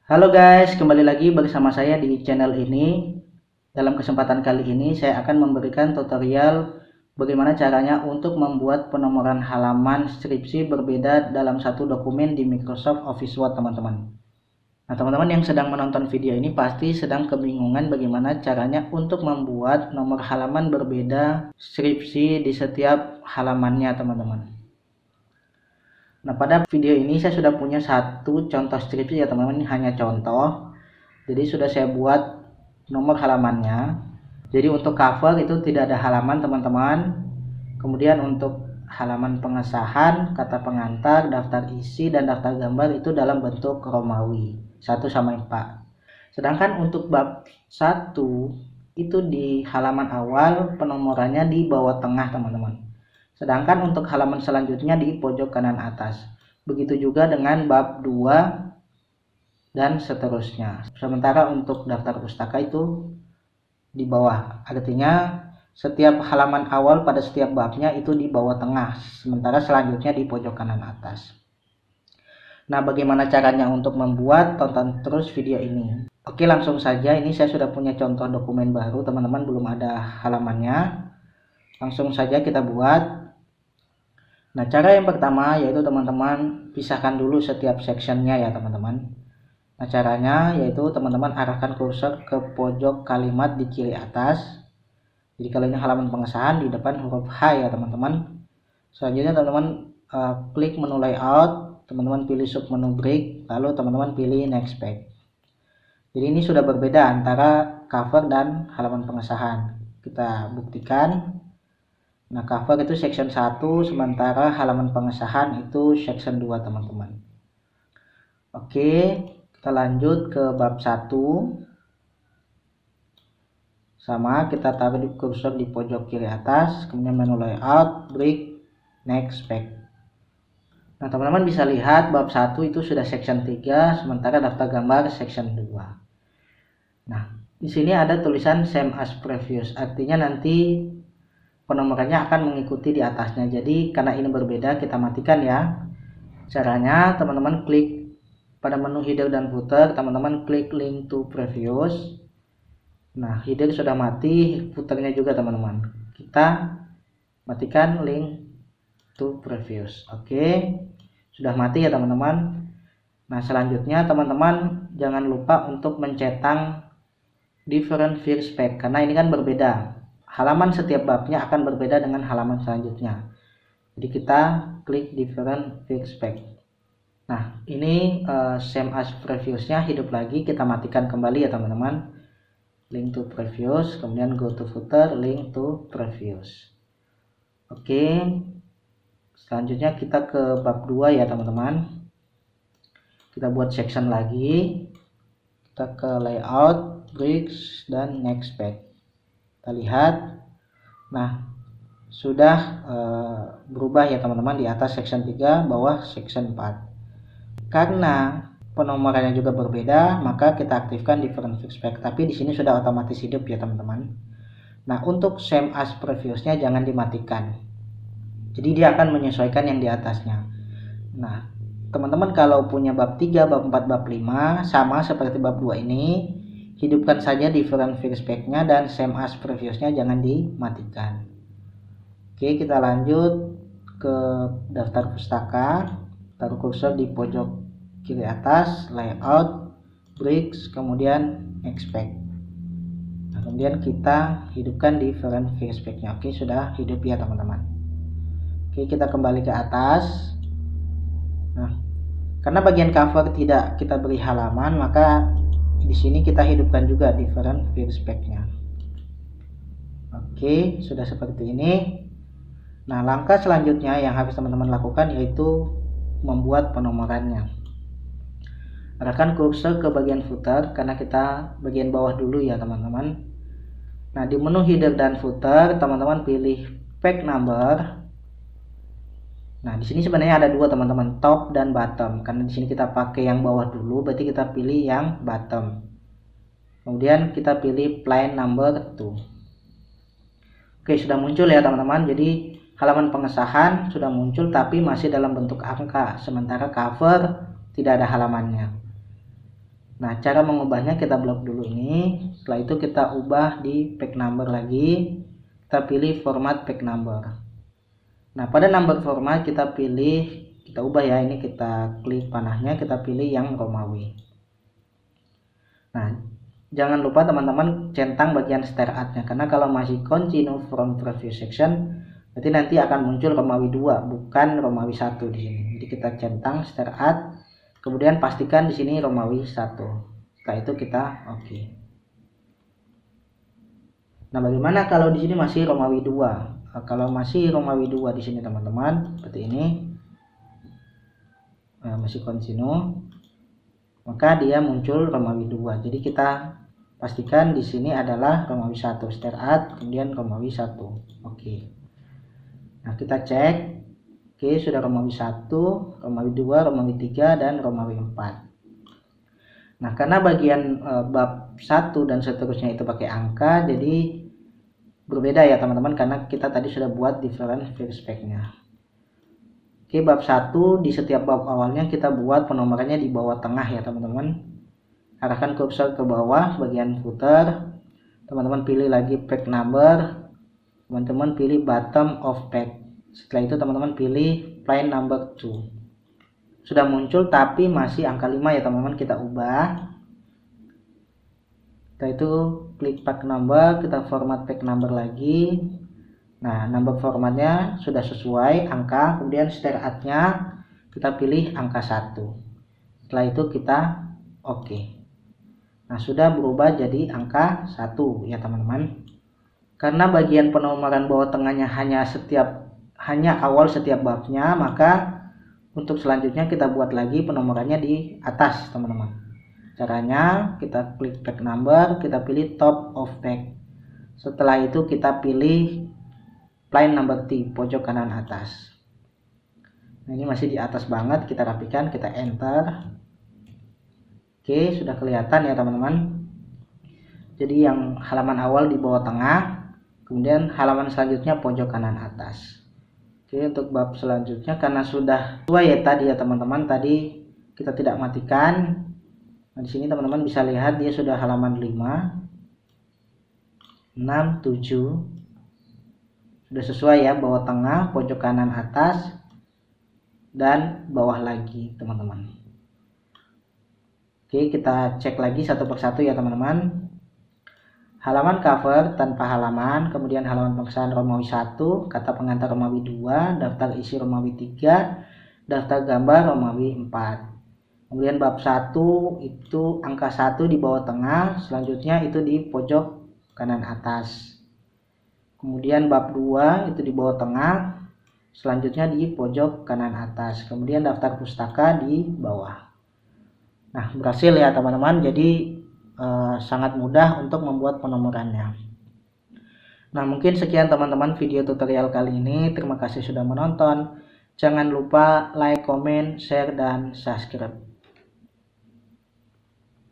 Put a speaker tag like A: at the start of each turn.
A: Halo guys, kembali lagi bersama saya di channel ini. Dalam kesempatan kali ini saya akan memberikan tutorial bagaimana caranya untuk membuat penomoran halaman skripsi berbeda dalam satu dokumen di Microsoft Office Word, teman-teman. Nah, teman-teman yang sedang menonton video ini pasti sedang kebingungan bagaimana caranya untuk membuat nomor halaman berbeda skripsi di setiap halamannya, teman-teman. Nah, pada video ini saya sudah punya satu contoh skripsi ya teman-teman, ini hanya contoh. Jadi sudah saya buat nomor halamannya. Jadi untuk cover itu tidak ada halaman, teman-teman. Kemudian untuk halaman pengesahan, kata pengantar, daftar isi, dan daftar gambar itu dalam bentuk Romawi 1/4. Sedangkan untuk bab 1 itu di halaman awal penomorannya di bawah tengah, teman-teman. Sedangkan untuk halaman selanjutnya di pojok kanan atas. Begitu juga dengan bab 2 dan seterusnya. Sementara untuk daftar pustaka itu di bawah. Artinya setiap halaman awal pada setiap babnya itu di bawah tengah. Sementara selanjutnya di pojok kanan atas. Nah, bagaimana caranya untuk membuat? Tonton terus video ini. Oke, langsung saja. Ini saya sudah punya contoh dokumen baru, teman-teman, belum ada halamannya. Langsung saja kita buat. Nah, cara yang pertama yaitu teman-teman pisahkan dulu setiap sectionnya ya teman-teman. Nah, caranya yaitu teman-teman arahkan kursor ke pojok kalimat di kiri atas. Jadi kalau ini halaman pengesahan, di depan huruf H ya teman-teman. Selanjutnya teman-teman klik menu layout, teman-teman pilih sub menu break, lalu teman-teman pilih next page. Jadi ini sudah berbeda antara cover dan halaman pengesahan. Kita buktikan. Nah, cover itu section 1, sementara halaman pengesahan itu section 2, teman-teman. Oke, kita lanjut ke bab 1. Sama, kita taruh di kursor di pojok kiri atas, kemudian menu layout, break, next page. Nah, teman-teman bisa lihat bab 1 itu sudah section 3, sementara daftar gambar section 2. Nah, di sini ada tulisan same as previous, artinya nanti penomorannya akan mengikuti di atasnya. Jadi karena ini berbeda, kita matikan ya. Caranya teman-teman klik pada menu header dan footer, teman-teman klik link to previous. Nah, header sudah mati, footernya juga teman-teman. Kita matikan link to previous. Oke, sudah mati ya teman-teman. Nah, selanjutnya teman-teman jangan lupa untuk mencetang different first page, karena ini kan berbeda. Halaman setiap babnya akan berbeda dengan halaman selanjutnya. Jadi kita klik different first page. Nah, ini same as previousnya hidup lagi, kita matikan kembali ya teman-teman. Link to previous, kemudian go to footer, link to previous. Oke, selanjutnya kita ke bab 2 ya teman-teman. Kita buat section lagi. Kita ke layout, breaks, dan next page. Kita lihat. Nah, sudah berubah ya teman-teman, di atas section 3, bawah section 4. Karena penomorannya juga berbeda, maka kita aktifkan different fixed page. Tapi di sini sudah otomatis hidup ya teman-teman. Nah, untuk same as previousnya jangan dimatikan. Jadi dia akan menyesuaikan yang di atasnya. Nah, teman-teman kalau punya bab 3, bab 4, bab 5 sama seperti bab 2 ini, hidupkan saja different fixed page-nya dan same as previousnya jangan dimatikan. Oke, kita lanjut ke daftar pustaka. Taruh kursor di pojok kiri atas, layout, breaks, kemudian next page. Nah, kemudian kita hidupkan different fixed page-nya. Oke, sudah hidup ya teman-teman. Oke, kita kembali ke atas. Nah, karena bagian cover tidak kita beri halaman, maka di sini kita hidupkan juga different fixed page-nya. Oke, sudah seperti ini. Nah, langkah selanjutnya yang harus teman-teman lakukan yaitu membuat penomorannya. Arahkan kursor ke bagian footer, karena kita bagian bawah dulu ya teman-teman. Nah, di menu header dan footer, teman-teman pilih page number. Nah, di sini sebenarnya ada dua teman-teman, top dan bottom. Karena di sini kita pakai yang bawah dulu, berarti kita pilih yang bottom. Kemudian kita pilih plain number 2. Oke, sudah muncul ya teman-teman. Jadi halaman pengesahan sudah muncul tapi masih dalam bentuk angka, sementara cover tidak ada halamannya. Nah, cara mengubahnya kita blok dulu ini. Setelah itu kita ubah di pack number lagi. Kita pilih format pack number. Nah, pada number format kita ubah ya, ini kita klik panahnya, kita pilih yang Romawi. Nah, jangan lupa teman-teman centang bagian start at-nya, karena kalau masih continue from previous section berarti nanti akan muncul Romawi 2 bukan Romawi 1 di sini. Jadi kita centang start at, kemudian pastikan di sini Romawi 1. Setelah itu kita oke. Nah, bagaimana kalau di sini masih Romawi 2? Kalau masih Romawi 2 di sini teman-teman, seperti ini. Masih continue, maka dia muncul Romawi 2. Jadi kita pastikan di sini adalah Romawi 1, start at, kemudian Romawi 1. Oke. Nah, kita cek. Oke, sudah Romawi 1, Romawi 2, Romawi 3, dan Romawi 4. Nah, karena bagian bab 1 dan seterusnya itu pakai angka, jadi berbeda ya teman-teman, karena kita tadi sudah buat different perspective-nya. Oke, bab 1 di setiap bab awalnya kita buat penomorannya di bawah tengah ya teman-teman. Arahkan kursor ke bawah bagian footer. Teman-teman pilih lagi pack number. Teman-teman pilih bottom of pack. Setelah itu teman-teman pilih plain number 2. Sudah muncul tapi masih angka 5 ya teman-teman, kita ubah. Setelah itu klik pack number, kita format pack number lagi. Nah, number formatnya sudah sesuai angka, kemudian start at-nya kita pilih angka 1. Setelah itu kita oke. Nah, sudah berubah jadi angka 1 ya teman-teman. Karena bagian penomoran bawah tengahnya hanya awal setiap babnya, maka untuk selanjutnya kita buat lagi penomorannya di atas teman-teman. Caranya kita klik pack number, kita pilih top of pack. Setelah itu kita pilih plain number T, pojok kanan atas. Nah, ini masih di atas banget, kita rapikan, kita enter. Oke, sudah kelihatan ya teman-teman. Jadi yang halaman awal di bawah tengah, kemudian halaman selanjutnya pojok kanan atas. Oke, untuk bab selanjutnya karena sudah sesuai ya tadi ya teman-teman, tadi kita tidak matikan. Nah, di sini teman-teman bisa lihat dia sudah halaman 5, 6, 7. Sudah sesuai ya, bawah tengah, pojok kanan atas, dan bawah lagi teman-teman. Oke, kita cek lagi satu persatu ya teman-teman. Halaman cover tanpa halaman, kemudian halaman pengesahan Romawi 1, kata pengantar Romawi 2, daftar isi Romawi 3, daftar gambar Romawi 4. Kemudian bab 1 itu angka 1 di bawah tengah, selanjutnya itu di pojok kanan atas. Kemudian bab 2 itu di bawah tengah, selanjutnya di pojok kanan atas. Kemudian daftar pustaka di bawah. Nah, berhasil ya teman-teman. Jadi sangat mudah untuk membuat penomorannya. Nah, mungkin sekian teman-teman video tutorial kali ini. Terima kasih sudah menonton. Jangan lupa like, comment, share, dan subscribe.